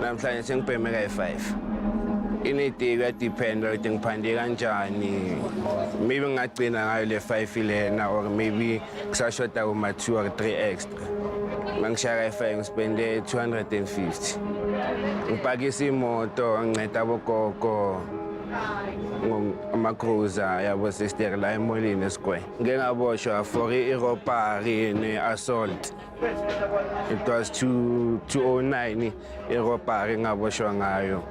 namhlanje sengibheme kayi-5 ineti kuyadependa ukuthi ngiphande kanjani maybe ngingagcina ngayo le 5 ilena or maybe kusashota kuma-2 or 3 extra mangishaya kayi-5 ngispende 250 ngipakisa imoto nginceda abogogo ama-cruiser yabo sister la emolini esikwele ngike ngaboshwa for i-robbery ne-assault. It was 209 i-robbery ngaboshwa ngayo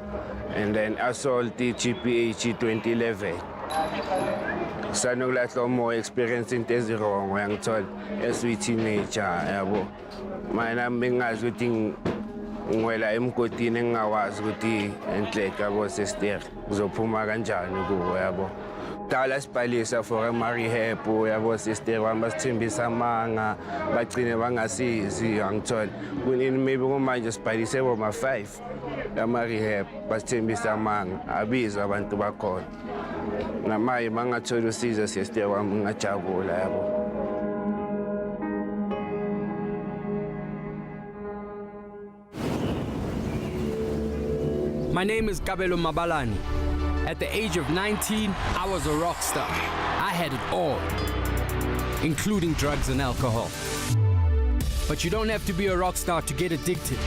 and then assault i-GPH 2011 sanokulahla more experience into ezirongo yangithola esiyi-teenager yabo mina bengazi ukuthi ngiwela emgodini engingawazi ukuthi enhleka yabo sister kuzophuma kanjani kuwo yabo dala sibhalisa for ama-rehab yabo sister wami basithembisa amanga bagcine bangasizi angithola kunini maybe kumanje sibhalise boma-5 ama-rehab basithembisa amanga abiza abantu bakhona namaye bangathola usizo sister wami ngingajabula yabo. My name is Kabelo Mabalani. At the age of 19, I was a rock star. I had it all, including drugs and alcohol. But you don't have to be a rock star to get addicted.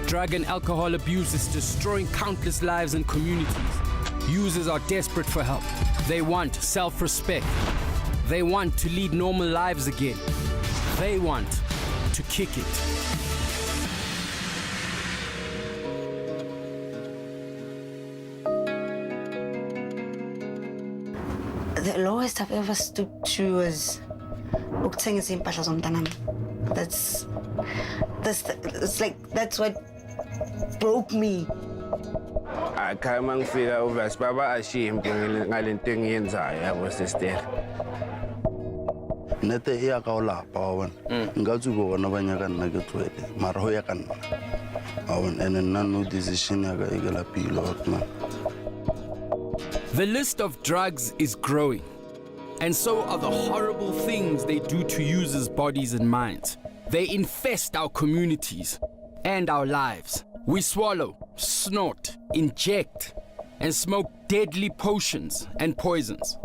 Drug and alcohol abuse is destroying countless lives and communities. Users are desperate for help. They want self-respect. They want to lead normal lives again. They want to kick it. The lowest I've ever stooped to was ukuthengisa impahla zomntanami. That's what broke me. Akhama ngifika uvasi baba ashamed ngalento engiyenzayo yabo sister. Nete e ya ka o lapa wa bona nka tsuba bona ba nyaka nna ke tswele mara ho ya ka nna wa bona and nna no decision ya ka e ke lapile hot man. The list of drugs is growing, and so are the horrible things they do to users' bodies and minds. They infest our communities and our lives. We swallow, snort, inject, and smoke deadly potions and poisons.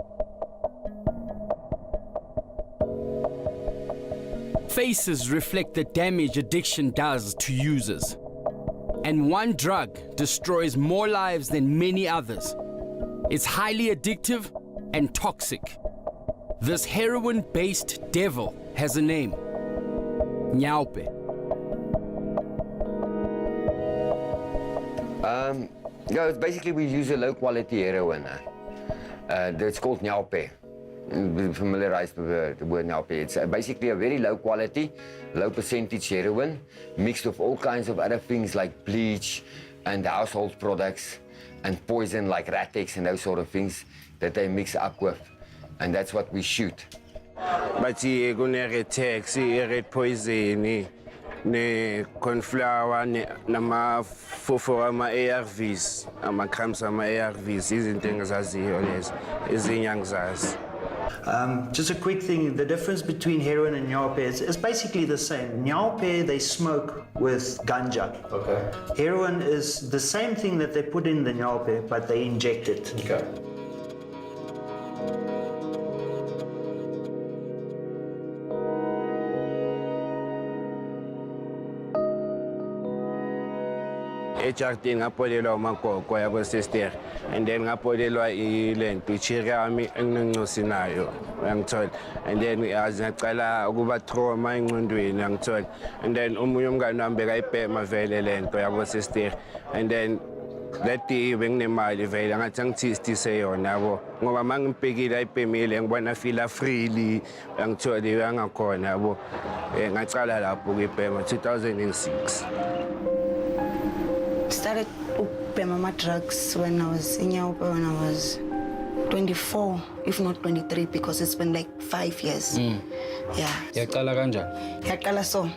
Faces reflect the damage addiction does to users. And one drug destroys more lives than many others. It's highly addictive and toxic. This heroin-based devil has a name: nyaope. Yeah, it's basically we use a low-quality heroin. It's called nyaope. Familiarized with the word nyaope. It's basically a very low-quality, low-percentage heroin mixed with all kinds of other things like bleach and household products and poison like Ratex and those sort of things that they mix up with, and that's what we shoot. But Ratex, red poison, ne cornflower, nama-fofo ama-ARVs, ama-crumbs ama-ARVs, izinto engizaziyo lezo, ezinye angizazi. Just a quick thing, the difference between heroin and nyaope is basically the same. Nyaope, they smoke with ganja. Okay. Heroin is the same thing that they put in the nyaope, but they inject it. Okay. HRT ngapolelwa umagogo yabo sister and then ngapolelwa ilento ichiri yami enginoncosi nayo uyangithola and then ngacala ukuba trauma engcondweni uyangithola and then umunye umngane wami bekayibhema vele lento yabo sister and then that day benginemali vele ngathi angithistise yona yabo ngoba mangibhekile ayibhemile ngibona feel freely uyangithola uyangakhona yabo ngacala lapho kuyibhema 2006. Started my drugs when I was in nyaope when I was 24, if not 23, because it's been like 5 years. Yeah. Yaqala kanjani? Yaqala so.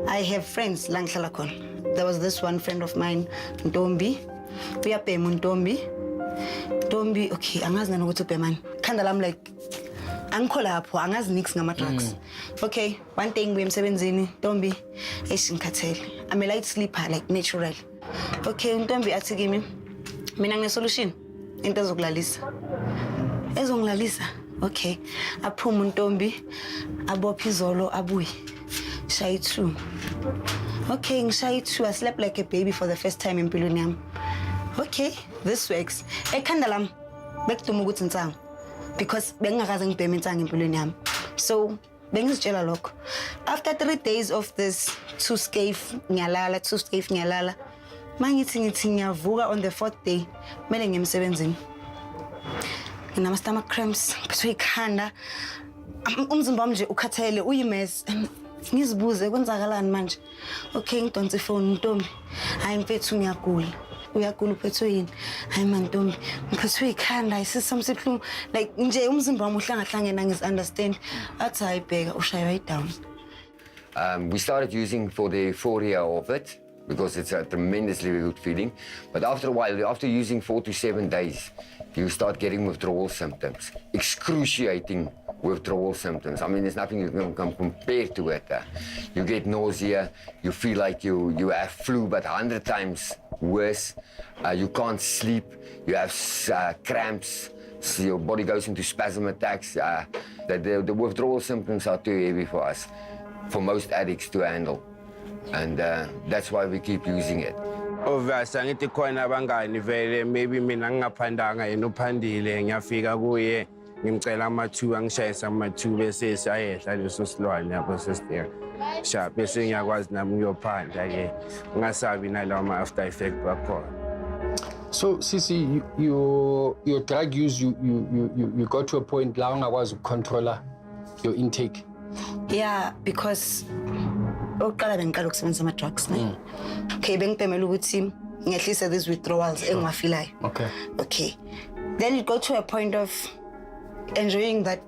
I have friends la ngihlala khona. There was this one friend of mine, Ntombi. Uyabhema uNtombi. Ntombi, okay, angazi nani ukuthi ubhemani. Khanda lami like angikhola lapho angazi nix ngama drugs. Okay, one thing we emsebenzini, Ntombi, ngikhathele. I'm a light sleeper like natural. Okay, untombi athi kimi mina ngine-solution into ezokulalisa. Ezongilalisa? Okay. Aphuma untombi, abopha izolo abuye. Shayi 2. Okay, ngishayi 2. I slept like a baby for the first time empilweni yami. Okay, this works. Ekhanda lami bekuduma ukuthi insango because bengingakaze ngibheme insango empilweni yami. So bengizitshela lokho. After 3 days of this 2 scave ngiyalala. Mangithi ngiyavuka on the 4th day, mele ngiyemsebenzini. Ngina stomach cramps, phethwe ikhanda. Umzimba wami nje ukhathele, uyimess. Ngizibuze kwenzakalani manje. Okay, ngidonsa ifone Ntombi. Hayi mfethu ngiyagula. Uyagula uphethwe yini? Hayi man Ntombi, ngiphethwe ikhanda, isisamsiphumu. Like nje umzimba wami uhlangahlangena ngisunderstand. Athi hayi bheka ushaywa down. We started using for the 4 year of it because it's a tremendously good feeling. But after a while, after using 4 to 7 days, you start getting withdrawal symptoms, excruciating withdrawal symptoms. I mean, there's nothing you can compare to it. You get nausea, you feel like you have flu, but 100 times worse. You can't sleep, you have cramps, so your body goes into spasm attacks. The withdrawal symptoms are too heavy for us, for most addicts to handle. And that's why we keep using it. Ovasa ngithi khona abangani vele maybe mina ngingaphandanga yena uphandile ngiyafika kuye ngimcela ama-2 angishayisa ama-2 bese sayehla leso silwane yabo sister sharp bese ngiyakwazi nami ngiyophanda ke ungasabi nalawo ama-after effect bakhona. So Sisi, your drug use you got to a point la ungakwazi ukucontroller your intake. Yeah, because oqala bengiqala ukusebenzisa ama-drugs ne. Okay, bengibhemela ukuthi ngehlisa these withdrawals engiwafilayo. Okay. Then you go to a point of enjoying that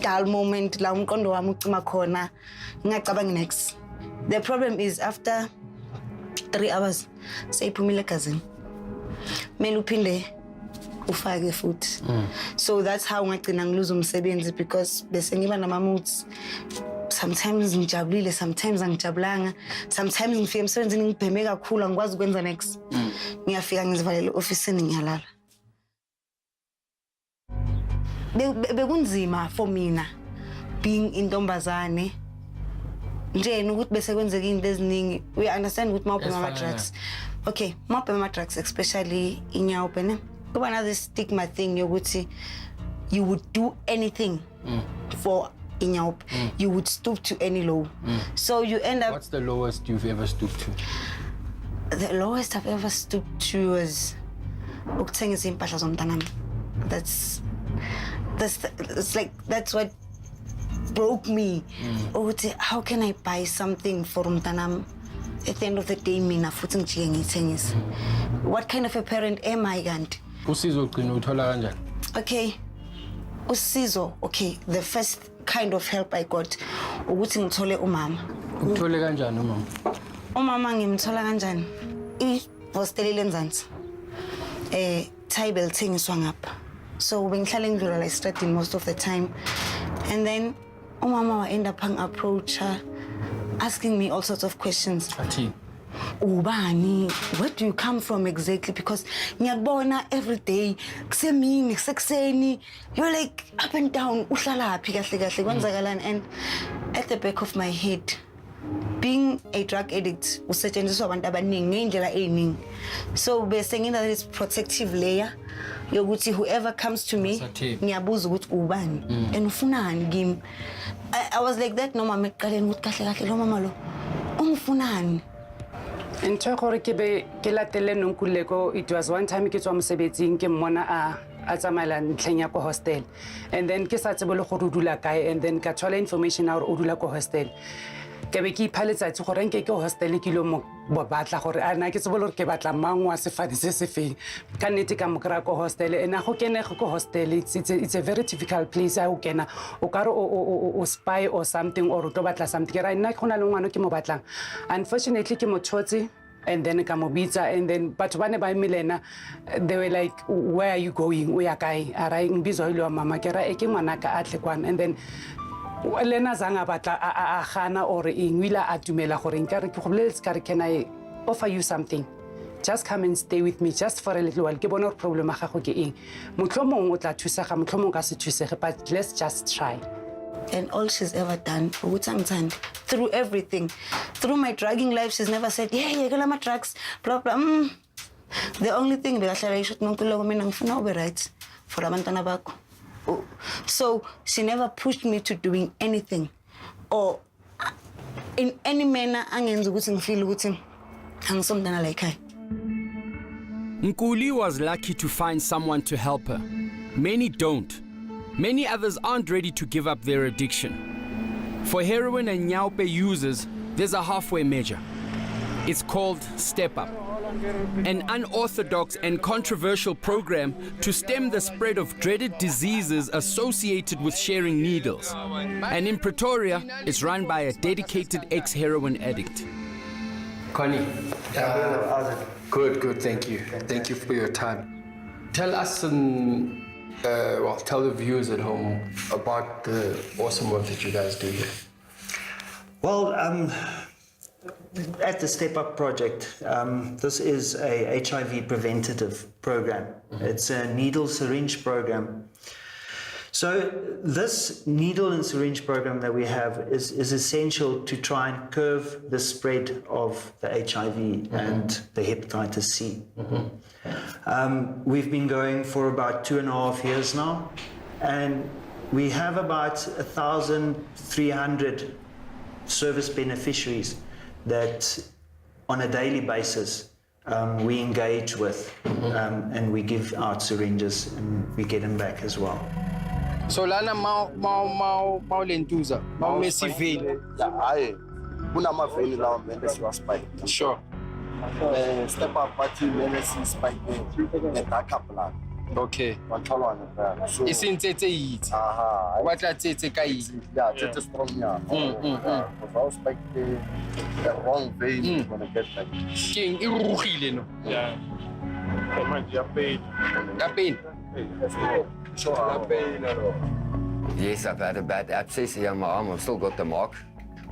dull moment la umqondo wami ucima khona ngingacabangi next. The problem is after 3 hours seyiphumile egazini. Mele uphinde ufake futhi. So that's how ngagcina ngiluza umsebenzi because bese ngiba nama-moods. Sometimes ngijabulile, sometimes angijabulanga, sometimes ngifika emsebenzini ngibheme kakhulu angikwazi ukwenza next. Ngiyafika ngizivalele ofisini ngiyalala. Bekunzima for mina being intombazane. Nje ukuthi bese kwenzeka into eziningi. We understand ukuthi mawubhema ama-drugs. Okay, mawubhema ama-drugs especially inyaope ne. Kuba another stigma thing yokuthi you would do anything for nyaope. You would stoop to any low. So you end up. What's the lowest you've ever stooped to? The lowest I've ever stooped to was ukuthengisa impahla zomntanami. That's what broke me. How can I buy something for umntanami? At the end of the day, mina futhi ngijike ngiyithengisa. What kind of a parent am I kanti? Usizo ugcina uthola kanjani? Okay. Usizo, okay. The first kind of help I got ukuthi ngithole umama. Uthole kanjani umama? Umama ngimthola kanjani? I-hostel lenzansi. Table thengiswa ngapha. So bengihlala ngidlula la estradini most of the time. And then umama wa end up approach her, asking me all sorts of questions. Athi Ubani, where do you come from exactly? Because ngiyakubona every day kusemini kusekuseni, you're like up and down uhlala phi kahle kahle kwenzakalani. And at the back of my head, being a drug addict usetshenziswa abantu abaningi ngendlela eziningi. So bese ngina this protective layer yokuthi whoever comes to me ngiyabuza ukuthi ubani and ufunani kimi. I was like that noma meqaleni ukuthi kahle kahle lo mama lo ungifunani. Ntho gore ke be ke latele Nkuli ko, it was one time ke tswa mosebetsing ke mmona a tsamaya ntlheng ya ko hostel, and then ke sa tsebe le gore o dula kae, and then ka thola information ya gore o dula ko hostel. Ke be ke iphaletsa tse gore nke ke hostel ke lo mo batla gore a na ke tsebe gore ke batla mang wa sefadi se se feng ka nnete ka mo kra ko hostel. And go kene go hostel, it's a very difficult place. A o kena o ka re o spy or something or to batla something ke ra nna ke gona le ngwana ke mo batlang. Unfortunately ke mo tshotse, and then ka mo bitsa, and then batho bane ba milena, they were like, where are you going? O ya kae? A ra ngbizo ile wa mama ke ra ke ngwana ka atle kwana. And then lena zanga batla a gana or ingwila a dumela gore nkare ke go boletse ka re can I offer you something. Just come and stay with me just for a little while. Ke bona problem ga gago ke eng. Motlhomong o tla thusega, motlhomong ka se thusege, but let's just try. And all she's ever done, through everything, through my drugging life, she's never said, yeah, you're gonna have drugs, blah, blah. The only thing that I should know right for abantwana bakho. So she never pushed me to doing anything, or in any manner angenza ukuthi ngifeel ukuthi angisomntana like her. Nkuli was lucky to find someone to help her. Many don't. Many others aren't ready to give up their addiction. For heroin and nyaope users, there's a halfway measure. It's called Step Up, an unorthodox and controversial program to stem the spread of dreaded diseases associated with sharing needles. And in Pretoria, it's run by a dedicated ex-heroin addict. Connie. Good, thank you. Thank you for your time. Tell us tell the viewers at home about the awesome work that you guys do here. Well, at the Step Up project, this is a HIV preventative program. It's a needle syringe program. So this needle and syringe program that we have is essential to try and curb the spread of the HIV and the hepatitis C. We've been going for about 2.5 years now, and we have about 1,300 service beneficiaries that on a daily basis we engage with, and we give out syringes and we get them back as well. So lana mau lentuza, mau Messi vein. Aye, kuna vein lawa mende siwa spike. Sure. Step Up party mende si spike ne takapla. Okay. So Isintete yit. aha. What la tete ka yit. Yeah, it's strong yeah. Without spike the wrong vein when I get like. King irugile no. Yeah. Pain. Yes, I've had a bad abscess here on my arm. I've still got the mark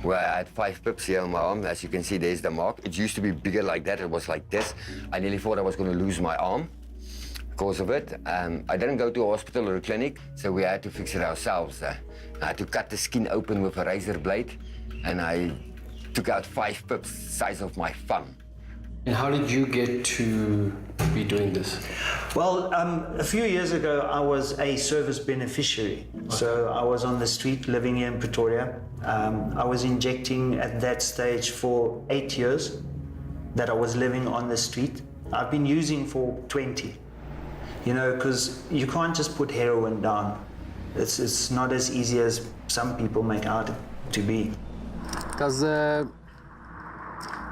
where I had 5 pips here on my arm. As you can see, there's the mark. It used to be bigger like that. It was like this. I nearly thought I was going to lose my arm because of it. I didn't go to a hospital or a clinic, so we had to fix it ourselves. I had to cut the skin open with a razor blade, and I took out 5 pips, size of my thumb. And how did you get to be doing this? Well, a few years ago, I was a service beneficiary. So I was on the street living here in Pretoria. I was injecting at that stage for 8 years that I was living on the street. I've been using for 20, you know, because you can't just put heroin down. It's not as easy as some people make out to be.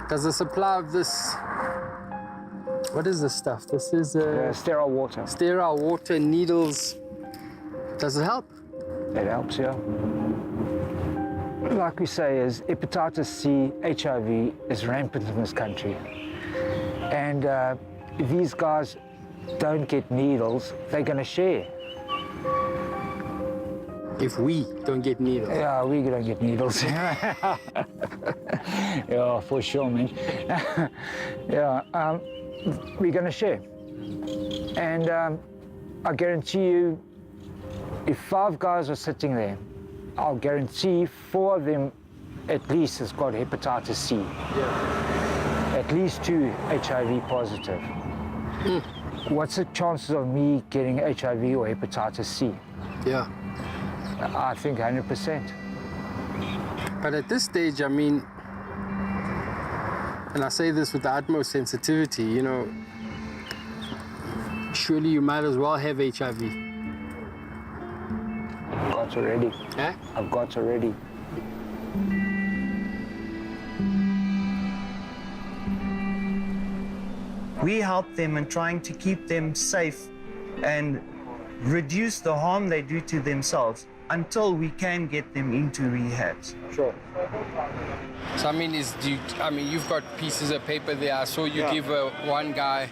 Does the supply of this, what is this stuff? This is sterile water. Sterile water, needles. Does it help? It helps, yeah. Like we say, is hepatitis C, HIV is rampant in this country. And if these guys don't get needles, they're going to share. If we don't get needles. Yeah, we don't get needles. Yeah, for sure, man. Yeah, we're going to share. And I guarantee you, if 5 guys are sitting there, I'll guarantee 4 of them at least has got hepatitis C. Yeah. At least 2 HIV positive. What's the chances of me getting HIV or hepatitis C? Yeah. I think 100%. But at this stage, I mean, and I say this with the utmost sensitivity, you know, surely you might as well have HIV. I've got already. Eh? I've got already. We help them in trying to keep them safe and reduce the harm they do to themselves until we can get them into rehabs. Sure. So I mean, you've got pieces of paper there. I saw you give one guy.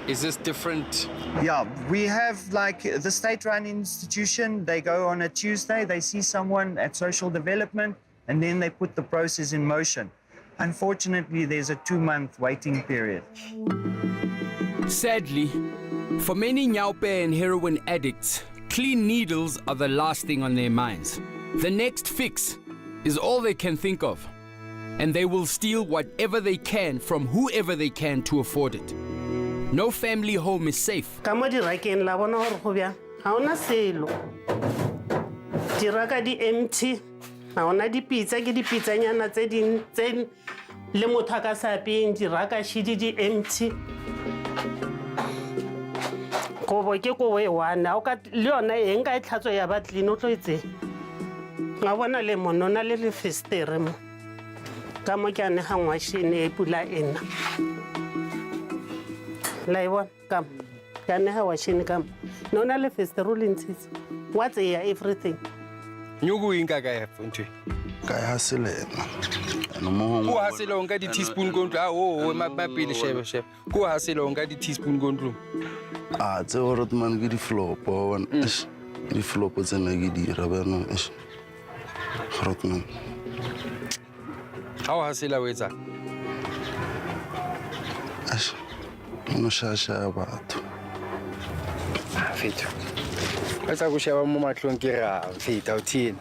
Is this different? Yeah, we have like the state-run institution. They go on a Tuesday, they see someone at social development, and then they put the process in motion. Unfortunately, there's a 2-month waiting period. Sadly, for many nyaope and heroin addicts, clean needles are the last thing on their minds. The next fix is all they can think of, and they will steal whatever they can from whoever they can to afford it. No family home is safe. Kamo di rakeng la bona hore go bya ha ona selo. Di raka di empty. Ha ona di pizza ke di pizzanyana tse ding tse le motho ka sa apeng di raka shidi di empty. Go bo ke go we wana o ka le yona e nka e tlhatso ya ba clean o tlo itse. Nga bona le monona le festere mo. Ka mo ke ane ha ngwashine e pula ena. Laiwa come. Kane ha washini come. Nona le festere o lentse. What's here everything? Nyugu inka ka ya fonte. Ka ya selena. No mo Ku hasela onka di teaspoon go ntlo. O mapapile shebe. Ku hasela onka di teaspoon go ntlo. Tse gore man ke di flop one. Di flop tse na ke di ra ba no. Rotman. How hasela wetsa? No shasha batho. Fethu. Batsa go sheba mo matlong ke ra feta o thina.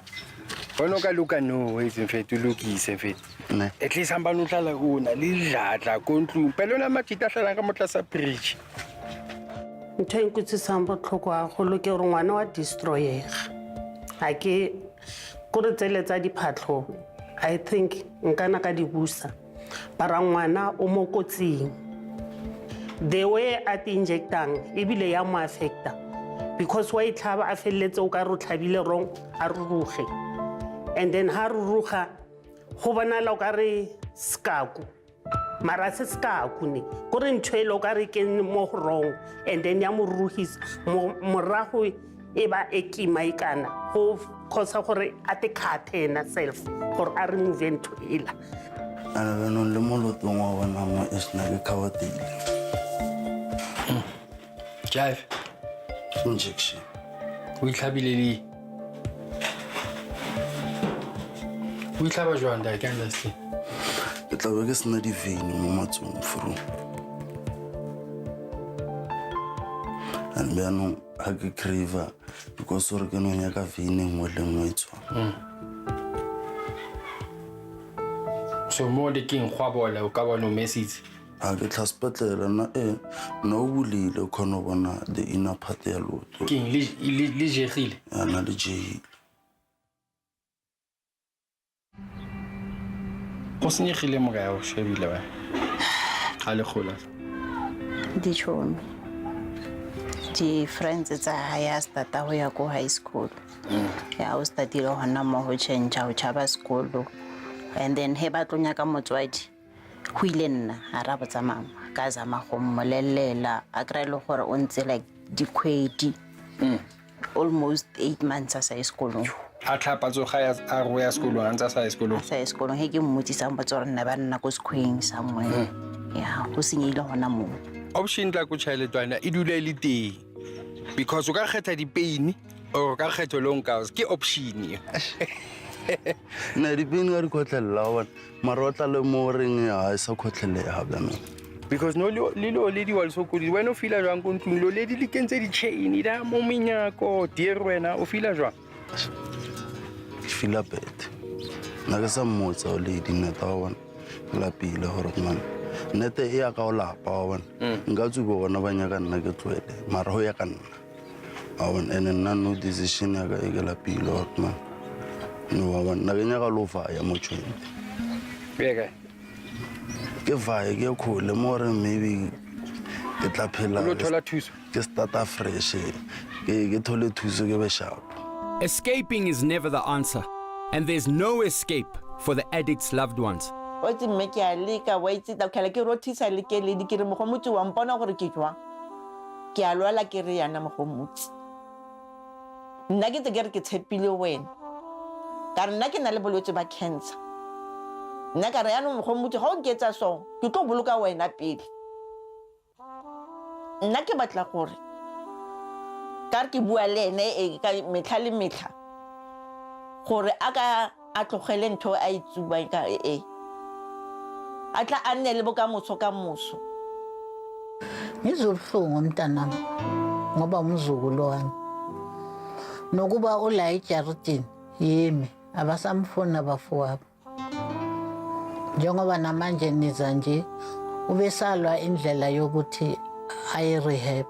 Bona ka luka no wetsi mfethu lokise mfethu. Ne. At least hamba no tlala una le dlatla ko ntlong. Pelona matita tlala ka motlasa bridge. Ntho e nkutsisang botlhoko a go loke gore ngwana wa destroyega. Ha ke go re tseletsa diphatlho. I think nkana ka di busa. Para ngwana o mo kotsing. The way at injectang ebile ya mo affecta because why tlhaba a felletse o ka re tlhabile wrong a ruruge and then ha ruruga go bonala o ka re skaku mara se skaku ne go re ntshwele o ka re ke mo wrong and then ya mo ruruhisa morago e ba ekima ikana go khosa gore a te khatena self gore a remove into ela ana beno le molotong wa bona mo isna ke khawatile. Jive. Injection. We tlhabileli. We tlhaba jwang I can't understand. Ke tla be ke sena di vein mo matsong fro. And beno ha ke crave because re ke no nyaka vein mo le ngwetswa. So mo de king khwabola o ka bona message. Ha ke tlhaspetlela na no bulile khona bona the inner part ya loto. King li jegile. Ana le je. Go senyegile mo ga o shebile ba. Ha le khola. Dichomi. Di friends tsa haya starta ho ya ko high school. Ya o startile hona mo ho change ho chaba school. And then he ba tlonya ka motswadi. Go ile nna a ra botsa mama ka zama go mmolelela a kra ile gore o ntse like dikhwedi almost 8 months as a school a tlhapa tso ga a go ya sekolo a ntse sa sekolo he ke mmotisa mbotsa gore nna ba nna go sekhweng somewhere ya go senyile hona mo option tla go chiletwana e dula ile teng because o ka kgetha di pain o ka kgetha long cows ke option na di pain ga di khotlela wa marotla le mo reng ya sa khotlele ha bana because no lilo ledi wa so kudi wena o fila jwang go ntlung lo ledi le kentse di chain da mo menyako dear wena o fila jwang fila bet na ka sa mmotsa o ledi neta wa bona la pile hore man nete e ya ka o lapa wa bona nka tsubo bona ba nyaka nna ke tlwele mara ho ya ka nna a bona ene nna no decision ya ka e la pile hore man no wa bona na ke nyaka lo fa ya mo tshwene bega ke vae ke khole more maybe ke tla phela lo thola thuso ke starta fresh ke thole thuso ke be sharp. Escaping is never the answer, and there's no escape for the addict's loved ones. O tse mme ke a leka wa itse ta khela ke rothisa le ke le di ke re mo gomotse wa mpona gore ke jwa ke a lwala ke re yana mo gomotse nna ke tse ke tshepile wena ka re nna ke na le bolwetse ba cancer nna ka re yana mo gomotse ga o nketsa so ke tlo boloka wena pele nna ke batla gore ka re ke bua le ene e ka metlha le metlha gore a tlogele ntho a itsuba ka a tla a nne le bokamoso ka moso. Ngizobuhlungu mntanami ngoba umzukulu wami. Nokuba ula ejaridini yimi abasamfuna abafowabo. Njengoba namanje niza nje ubesalwa indlela yokuthi aye rehab.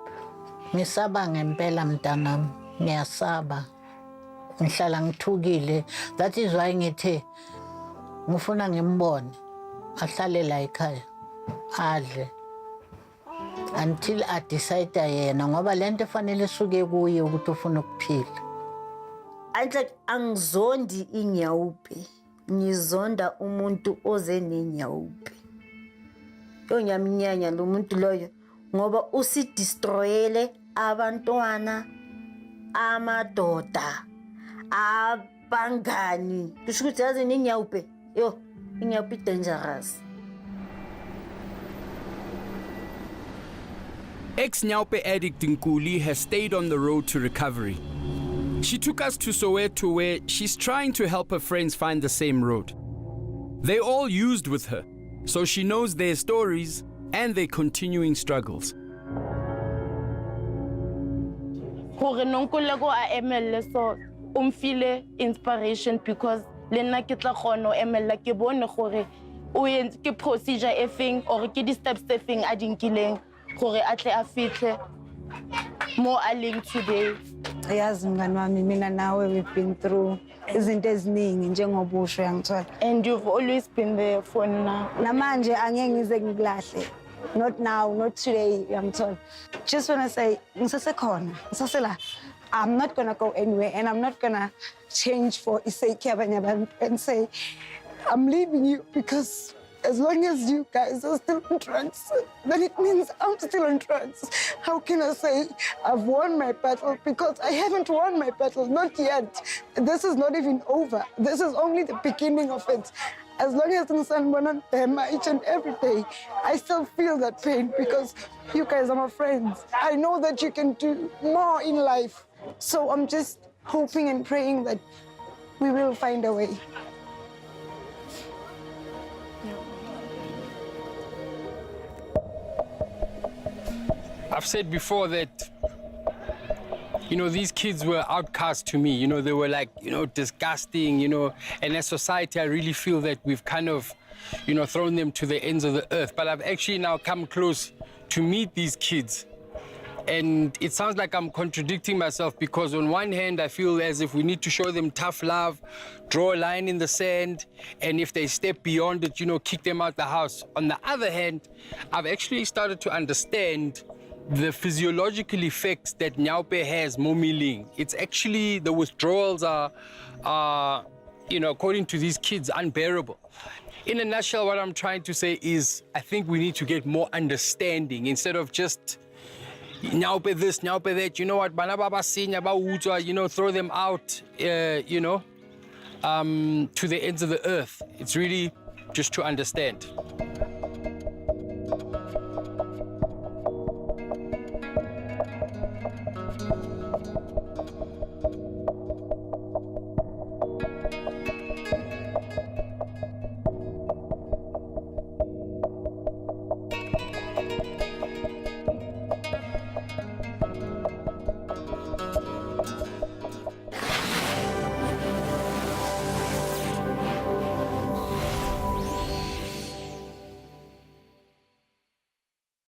Ngisaba ngempela mntanami, ngiyasaba. Ngihlala ngithukile. That is why ngithe ngifuna ngimbone ahlale la ekhaya adle until I decide yena ngoba lento fanele suke kuye ukuthi ufuna ukuphila. Anhle angizondi inyaope, ngizonda umuntu oze nenyaope. Yonyaminyanya lo muntu loyo ngoba usidestroyele abantwana, amadoda, abangani. Kusho ukuthi yazi inyaope, yo inyaope dangerous. Ex-nyaope addict Nkuli has stayed on the road to recovery. She took us to Soweto where she's trying to help her friends find the same road. They all used with her, so she knows their stories and their continuing struggles. Hore nonkole go a emelle so umfile inspiration because le nna ke tla kgona o emella ke bone gore o entse ke procedure e feng or ke di steps tse feng a dinkileng gore atle a fihle mo a leng today. Yazi mngani wami mina nawe we've been through izinto eziningi njengoba usho yangithola. And you've always been there for now. Namanje angeke ngize ngikulahle. Not now, not today, yangithola. Just want to say ngisasekhona, ngisasela. I'm not going to go anywhere and I'm not going to change for isake yabanye abantu and say I'm leaving you because as long as you guys are still on drugs, then it means I'm still on drugs. How can I say I've won my battle? Because I haven't won my battle, not yet. This is not even over. This is only the beginning of it. As long as I'm each and every day, I still feel that pain because you guys are my friends. I know that you can do more in life. So I'm just hoping and praying that we will find a way. I've said before that, you know, these kids were outcasts to me. You know, they were like, you know, disgusting, you know, and as society, I really feel that we've kind of, you know, thrown them to the ends of the earth. But I've actually now come close to meet these kids. And it sounds like I'm contradicting myself because on one hand, I feel as if we need to show them tough love, draw a line in the sand, and if they step beyond it, you know, kick them out the house. On the other hand, I've actually started to understand the physiological effects that nyaope has momiling. It's actually, the withdrawals are, you know, according to these kids, unbearable. In a nutshell, what I'm trying to say is I think we need to get more understanding instead of just nyaope this, nyaope that. You know what, bana ba basenya ba utswa, you know, throw them out, you know, to the ends of the earth. It's really just to understand.